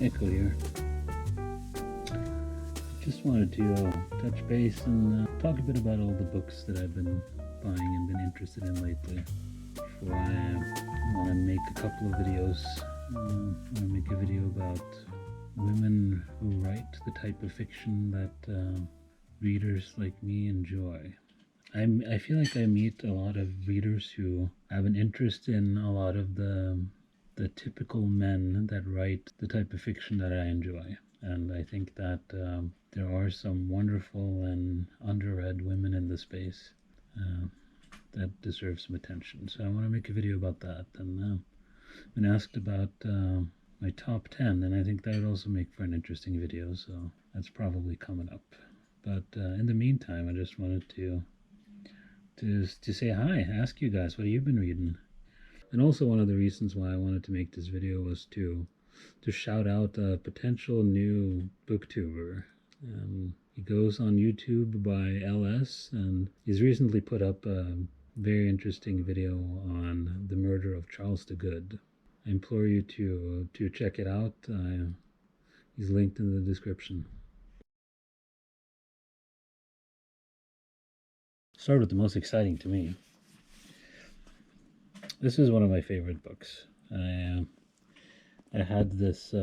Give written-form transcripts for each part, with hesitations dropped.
echo here. Just wanted to touch base and talk a bit about all the books that I've been buying and been interested in lately. Before I want to make a couple of videos, I want to make a video about women who write the type of fiction that readers like me enjoy. I feel like I meet a lot of readers who have an interest in a lot of the typical men that write the type of fiction that I enjoy. And I think that there are some wonderful and underread women in the space that deserve some attention. So I want to make a video about that. And I've been asked about my top 10, and I think that would also make for an interesting video, so that's probably coming up. But in the meantime, I just wanted to say hi, ask you guys, what have you been reading? And also one of the reasons why I wanted to make this video was to shout out a potential new booktuber. He goes on YouTube by LS, and he's recently put up a very interesting video on the murder of Charles the Good. I implore you to check it out. He's linked in the description. Start with the most exciting to me. This is one of my favorite books. I had this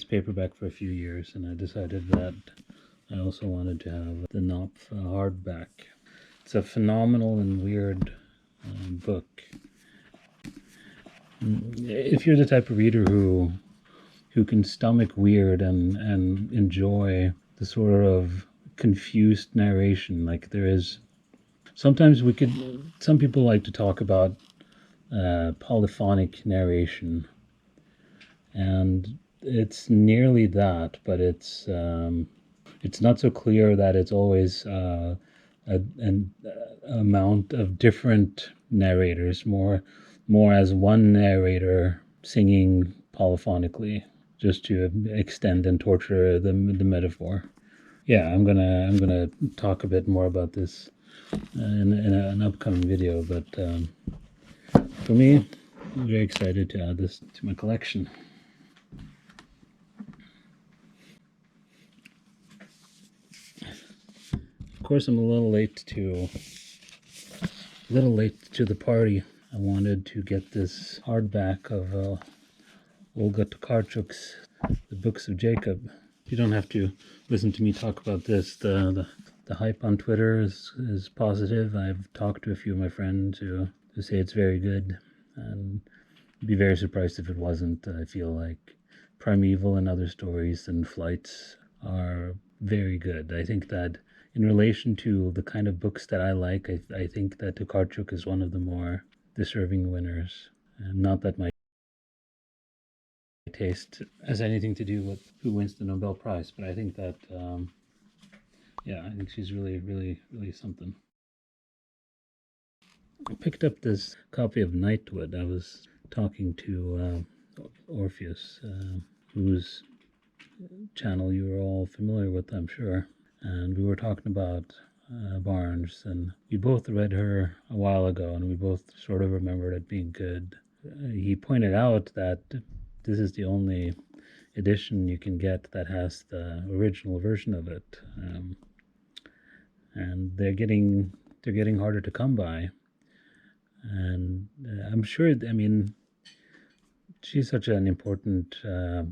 paperback for a few years, and I decided that I also wanted to have the Knopf hardback. It's a phenomenal and weird book. If you're the type of reader who can stomach weird and enjoy the sort of confused narration, like there is, sometimes some people like to talk about polyphonic narration, and it's nearly that, but it's not so clear that it's always an amount of different narrators, more as one narrator singing polyphonically, just to extend and torture the metaphor. Yeah, I'm gonna talk a bit more about this in an upcoming video, but for me, I'm very excited to add this to my collection. Of course, I'm a little late to the party. I wanted to get this hardback of Olga Tokarczuk's The Books of Jacob. You don't have to listen to me talk about this. The hype on Twitter is positive. I've talked to a few of my friends who say it's very good, and I'd be very surprised if it wasn't. I feel like Primeval and Other Stories and Flights are very good. I think that in relation to the kind of books that I like, I think that Tokarczuk is one of the more deserving winners. And not that my taste has anything to do with who wins the Nobel Prize, but I think that I think she's really something. I picked up this copy of Knightwood. I was talking to Orpheus, whose channel you're all familiar with, I'm sure, and we were talking about Barnes, and we both read her a while ago, and we both sort of remembered it being good. He pointed out that this is the only edition you can get that has the original version of it, and they're getting harder to come by. And I'm sure, I mean, she's such an important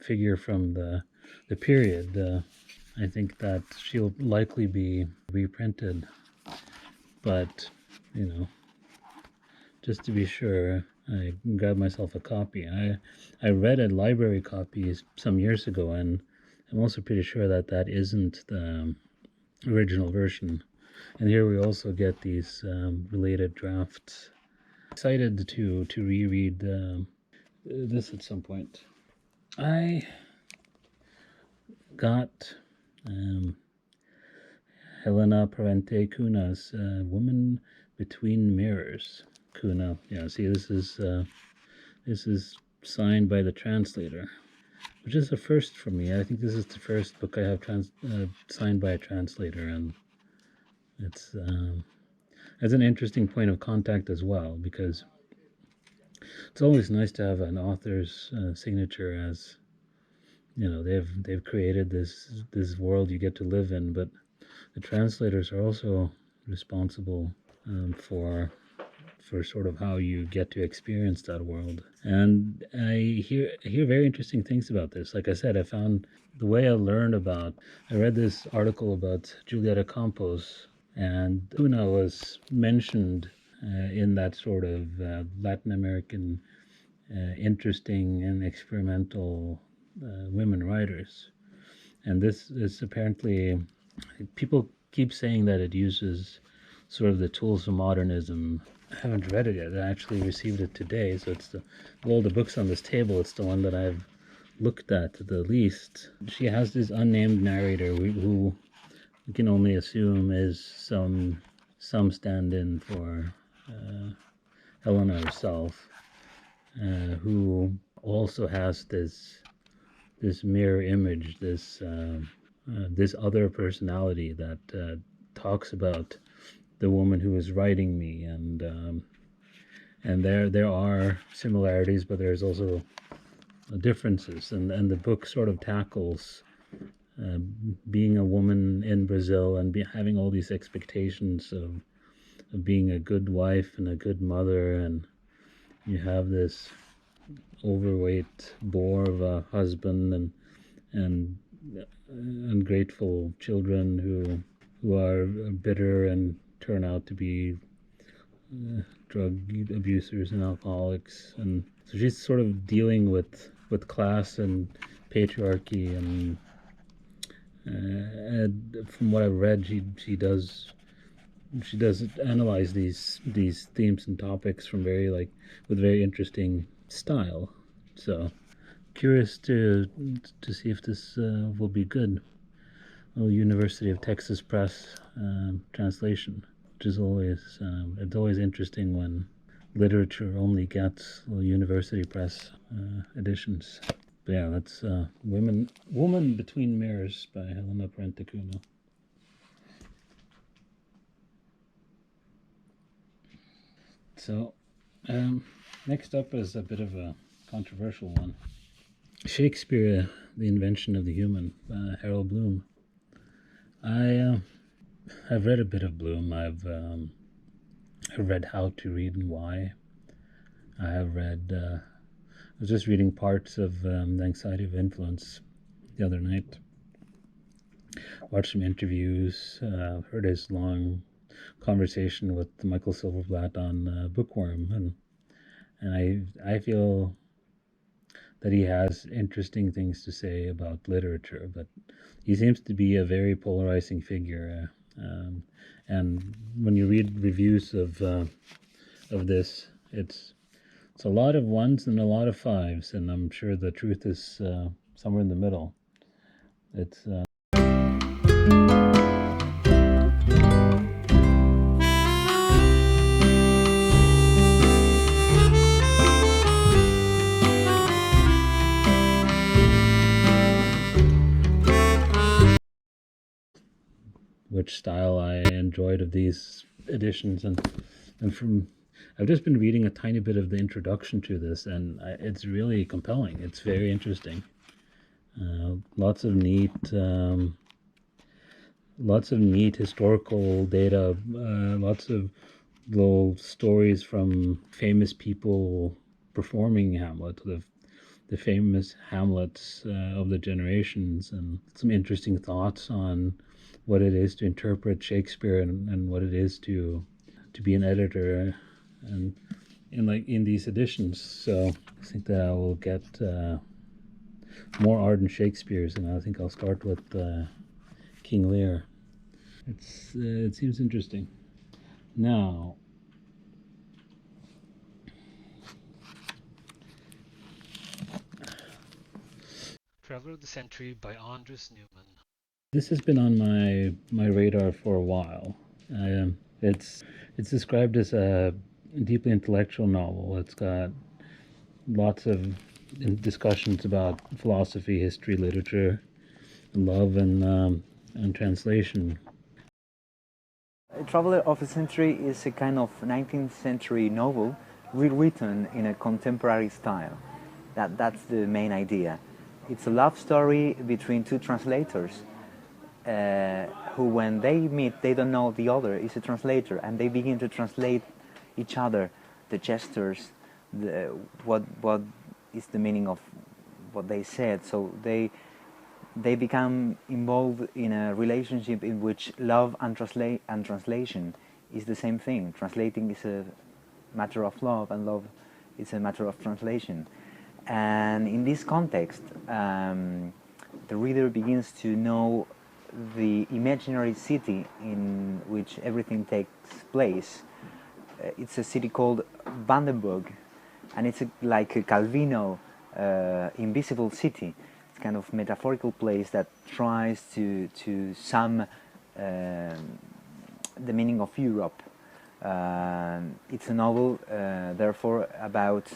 figure from the period. I think that she'll likely be reprinted, but just to be sure, I grabbed myself a copy. I read a library copy some years ago, and I'm also pretty sure that isn't the original version. And here we also get these related drafts. Excited to reread this at some point. I got Helena Parente Cunha's Woman Between Mirrors. Cunha, yeah. See, this is signed by the translator, which is a first for me. I think this is the first book I have signed by a translator, and it's an interesting point of contact as well, because it's always nice to have an author's signature as you know, they've created this world you get to live in, but the translators are also responsible for sort of how you get to experience that world. And I hear very interesting things about this. Like I said, I found the way I read this article about Julieta Campos, and Cunha was mentioned in that sort of Latin American interesting and experimental women writers. And this is apparently, people keep saying that it uses sort of the tools of modernism. I haven't read it yet. I actually received it today, so it's of all the books on this table, it's the one that I've looked at the least. She has this unnamed narrator who we can only assume is some stand-in for Helena herself, who also has this mirror image, this other personality that talks about the woman who is writing me, and there are similarities, but there's also differences, and the book sort of tackles being a woman in Brazil and having all these expectations of being a good wife and a good mother, and you have this overweight bore of a husband and ungrateful children who are bitter and turn out to be drug abusers and alcoholics. And so she's sort of dealing with class and patriarchy, and from what I've read, she does analyze these themes and topics from with very interesting style. So curious to see if this will be good. Well, University of Texas Press translation, which is always it's always interesting when literature only gets university press editions. But yeah, that's Woman Between Mirrors by Helena Parente Cunha. So next up is a bit of a controversial one. Shakespeare, The Invention of the Human, Harold Bloom. I've read a bit of Bloom. I've read How to Read and Why. I have read. I was just reading parts of The Anxiety of Influence the other night. Watched some interviews. Heard his long conversation with Michael Silverblatt on Bookworm, and I feel that he has interesting things to say about literature, but he seems to be a very polarizing figure. And when you read reviews of this, it's a lot of ones and a lot of fives, and I'm sure the truth is somewhere in the middle. It's which style I enjoyed of these editions, and from I've just been reading a tiny bit of the introduction to this, and it's really compelling. It's very interesting. Lots of neat historical data, lots of little stories from famous people performing Hamlet, the famous Hamlets of the generations, and some interesting thoughts on what it is to interpret Shakespeare and what it is to be an editor and in these editions. So I think that I will get more ardent Shakespeare's, and I think I'll start with King Lear. It seems interesting. Now, Traveler of the Century by Andres Newman. This has been on my radar for a while. It's described as a deeply intellectual novel. It's got lots of discussions about philosophy, history, literature, and love, and translation. Traveler of the Century is a kind of 19th century novel rewritten in a contemporary style. That's the main idea. It's a love story between two translators who, when they meet, they don't know the other is a translator, and they begin to translate each other, the gestures, what is the meaning of what they said. So they become involved in a relationship in which love and translation is the same thing. Translating is a matter of love, and love is a matter of translation. And in this context, the reader begins to know the imaginary city in which everything takes place. It's a city called Vandenberg, and it's like a Calvino invisible city. It's kind of metaphorical place that tries to sum the meaning of Europe. It's a novel, therefore, about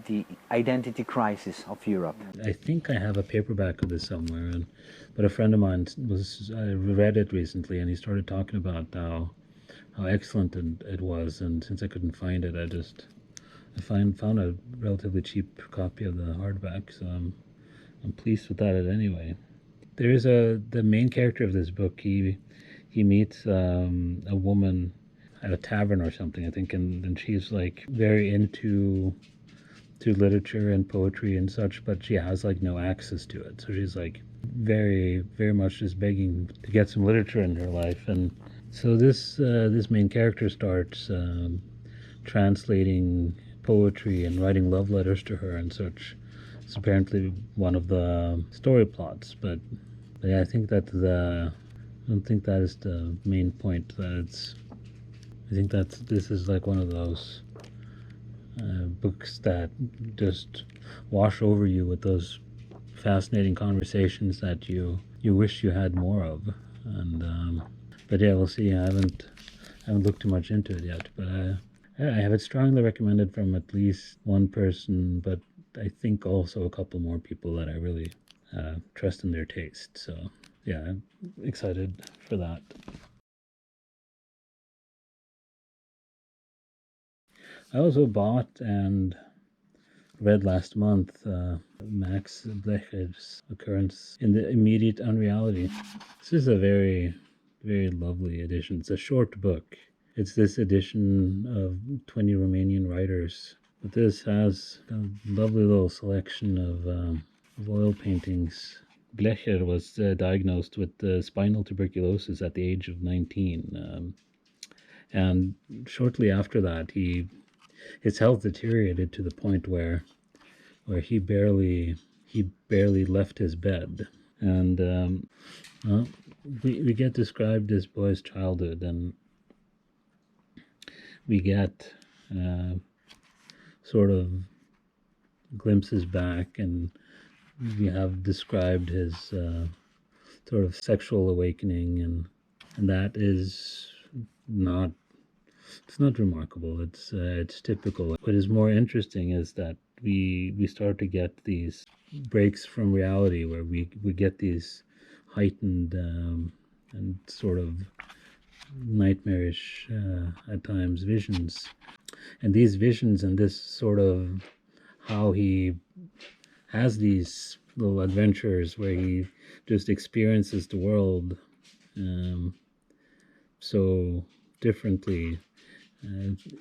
the identity crisis of Europe. I think I have a paperback of this somewhere, but a friend of mine read it recently, and he started talking about how excellent it was. And since I couldn't find it, I found a relatively cheap copy of the hardback, so I'm pleased with that anyway. There is the main character of this book. He meets a woman at a tavern or something, I think, and she's like very into literature and poetry and such, but she has like no access to it. So she's like very, very much just begging to get some literature in her life. And so this main character starts translating poetry and writing love letters to her and such. It's apparently one of the story plots, but yeah, I think that I don't think that is the main point. I think this is like one of those books that just wash over you with those fascinating conversations that you wish you had more of. And but yeah, we'll see. I haven't looked too much into it yet, but I have it strongly recommended from at least one person, but I think also a couple more people that I really trust in their taste. So yeah, I'm excited for that. I also bought and read last month Max Blecher's Occurrence in the Immediate Unreality. This is a very, very lovely edition. It's a short book. It's this edition of 20 Romanian writers. But this has a lovely little selection of oil paintings. Blecher was diagnosed with spinal tuberculosis at the age of 19. And shortly after that, his health deteriorated to the point where he barely left his bed. And well, we get described this boy's childhood, and we get sort of glimpses back, and we have described his sort of sexual awakening, and that is not remarkable. It's typical. What is more interesting is that we start to get these breaks from reality, where we get these heightened and sort of nightmarish at times visions, and these visions and this sort of how he has these little adventures where he just experiences the world so differently,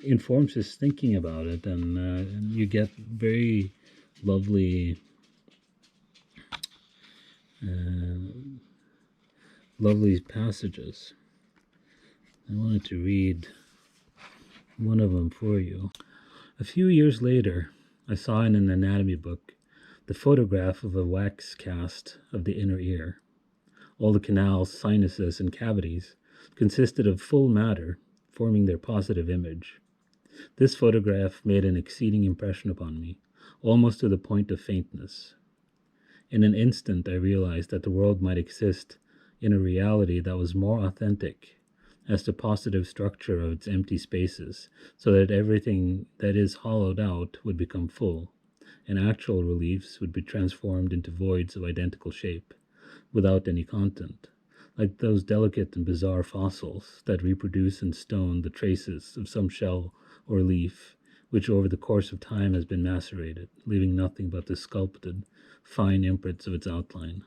informs his thinking about it, and you get very lovely passages. I wanted to read one of them for you. A few years later, I saw in an anatomy book the photograph of a wax cast of the inner ear. All the canals, sinuses, and cavities consisted of full matter, forming their positive image. This photograph made an exceeding impression upon me, almost to the point of faintness. In an instant I realized that the world might exist in a reality that was more authentic as the positive structure of its empty spaces, so that everything that is hollowed out would become full, and actual reliefs would be transformed into voids of identical shape, without any content, like those delicate and bizarre fossils that reproduce in stone the traces of some shell or leaf which over the course of time has been macerated, leaving nothing but the sculpted, fine imprints of its outline.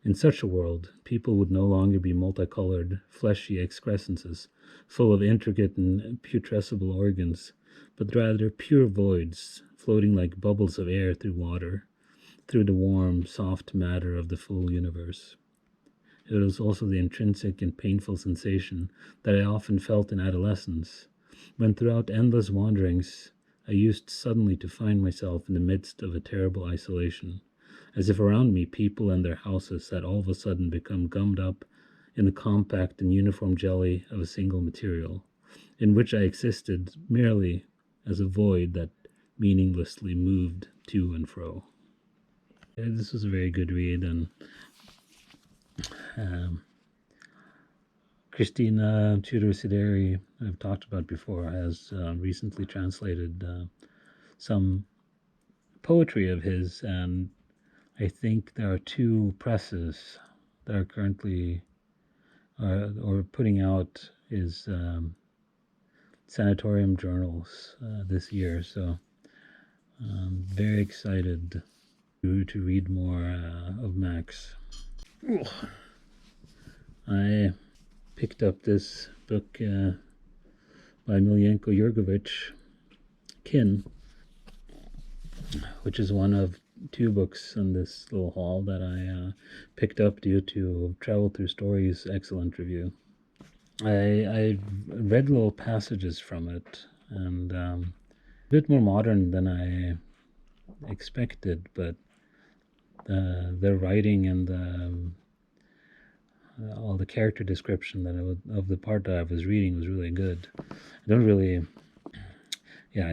In such a world, people would no longer be multicolored, fleshy excrescences, full of intricate and putrescible organs, but rather pure voids, floating like bubbles of air through water, through the warm, soft matter of the full universe. It was also the intrinsic and painful sensation that I often felt in adolescence, when throughout endless wanderings I used suddenly to find myself in the midst of a terrible isolation, as if around me people and their houses had all of a sudden become gummed up in the compact and uniform jelly of a single material, in which I existed merely as a void that meaninglessly moved to and fro. This was a very good read, and Christina Tudor-Sideri, I've talked about before, has recently translated some poetry of his, and I think there are 2 presses that are currently or putting out his sanatorium journals this year. So I'm very excited to read more of Max. I picked up this book by Miljenko Jurgovic, Kin, which is one of 2 books in this little haul that I picked up due to Travel Through Stories' excellent review. I read little passages from it, and a bit more modern than I expected, but the writing and all the character description of the part that I was reading was really good. I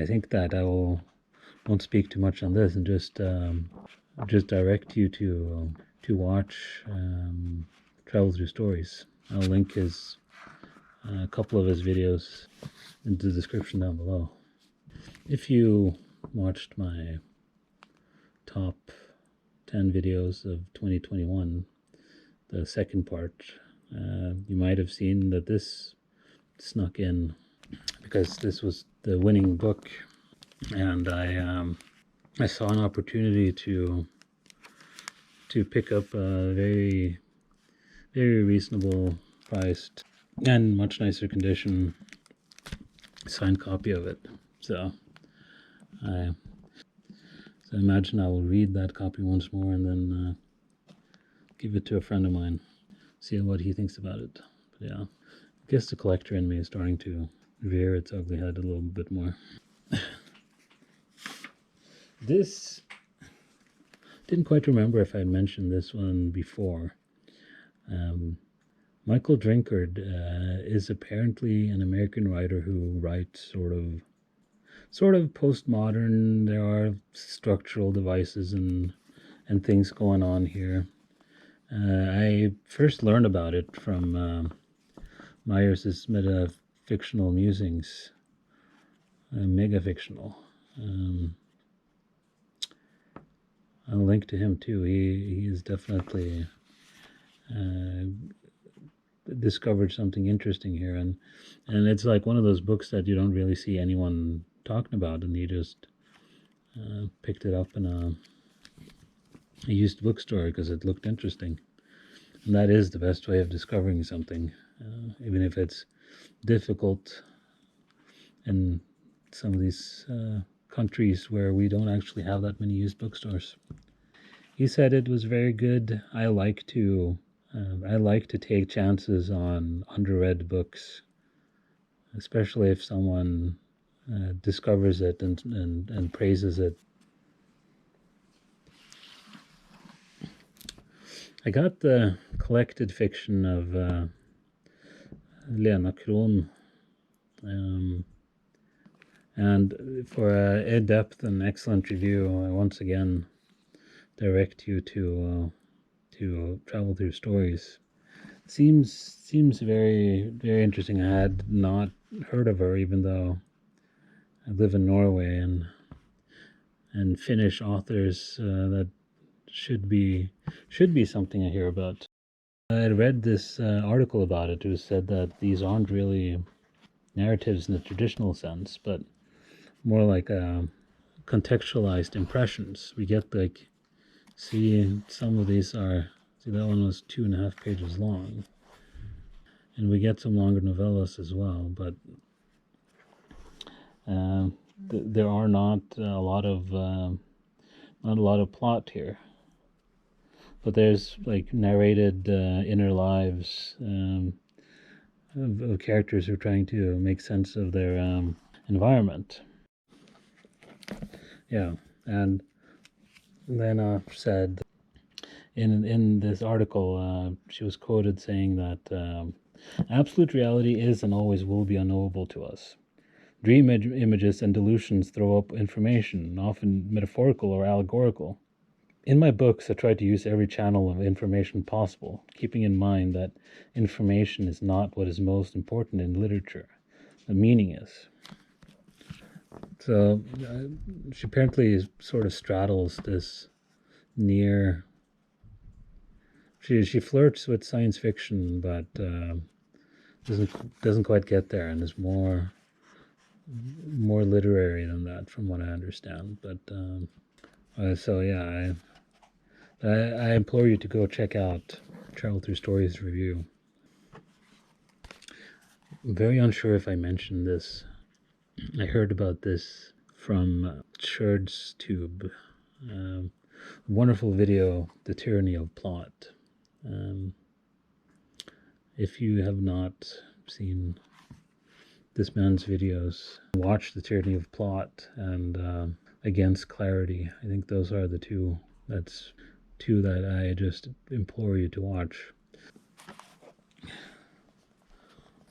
think that I won't speak too much on this and just direct you to watch Travel Through Stories. I'll link a couple of his videos in the description down below. If you watched my top 10 videos of 2021, the second part, you might have seen that this snuck in because this was the winning book, and I saw an opportunity to pick up a very, very reasonable priced and much nicer condition signed copy of it. So I imagine I will read that copy once more and then give it to a friend of mine, see what he thinks about it. But yeah, I guess the collector in me is starting to rear its ugly head a little bit more. This, didn't quite remember if I had mentioned this one before. Michael Drinkard is apparently an American writer who writes sort of postmodern. There are structural devices and things going on here. I first learned about it from Myers' meta-fictional musings, mega-fictional. I'll link to him too. He is definitely discovered something interesting here, and it's like one of those books that you don't really see anyone talking about, and he just picked it up in a used bookstore because it looked interesting. And that is the best way of discovering something, even if it's difficult in some of these countries where we don't actually have that many used bookstores. He said it was very good. I like to take chances on underread books, especially if someone discovers it and praises it. I got the collected fiction of Lena Krohn, and for an in-depth and excellent review, I once again direct you to Travel Through Stories. Seems very, very interesting. I had not heard of her, even though I live in Norway, and Finnish authors that should be something I hear about. I read this article about it who said that these aren't really narratives in the traditional sense, but more like contextualized impressions. We get like, see, some of these are, see, that one was 2.5 pages long, and we get some longer novellas as well, but there are not a lot of plot here, but there's like narrated inner lives of characters who are trying to make sense of their environment. Yeah, and Lena said in this article, she was quoted saying that absolute reality is and always will be unknowable to us. Dream images and delusions throw up information, often metaphorical or allegorical. In my books, I try to use every channel of information possible, keeping in mind that information is not what is most important in literature. The meaning is. So she apparently sort of straddles this near. She flirts with science fiction, but doesn't quite get there, and is more literary than that, from what I understand. But so yeah, I implore you to go check out Travel Through Stories review. I'm very unsure if I mentioned this. I heard about this from Shurd's Tube. Wonderful video, The Tyranny of Plot. If you have not seen this man's videos, watch The Tyranny of Plot and Against Clarity. I think those are the two. That's two that I just implore you to watch.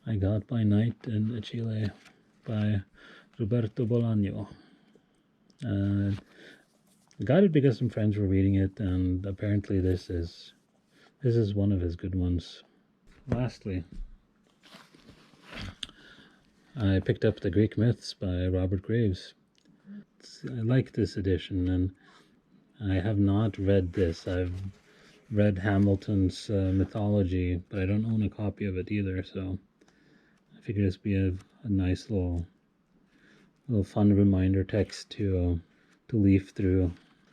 I Got by Night in Chile by Roberto Bolaño. I got it because some friends were reading it, and apparently this is one of his good ones. Lastly, I picked up The Greek Myths by Robert Graves. I like this edition, and I have not read this. I've read Hamilton's mythology, but I don't own a copy of it either, so I figured this would be a nice little fun reminder text to leaf through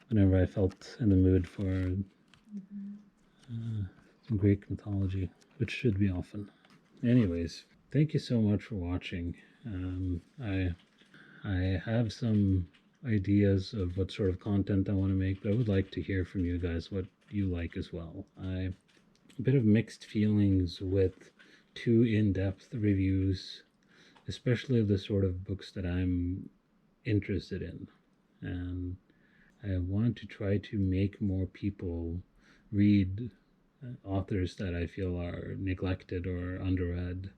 whenever I felt in the mood for some Greek mythology, which should be often. Anyways, thank you so much for watching. I have some ideas of what sort of content I want to make, but I would like to hear from you guys what you like as well. A bit of mixed feelings with too in-depth reviews, especially the sort of books that I'm interested in, and I want to try to make more people read authors that I feel are neglected or underread.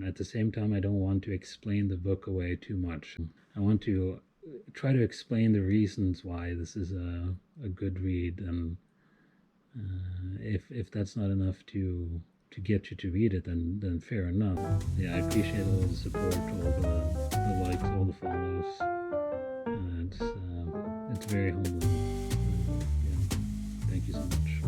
At the same time, I don't want to explain the book away too much. I want to try to explain the reasons why this is a good read, and if that's not enough to get you to read it, then fair enough. Yeah, I appreciate all the support, all the likes, all the follows. It's very humbling. Yeah, thank you so much.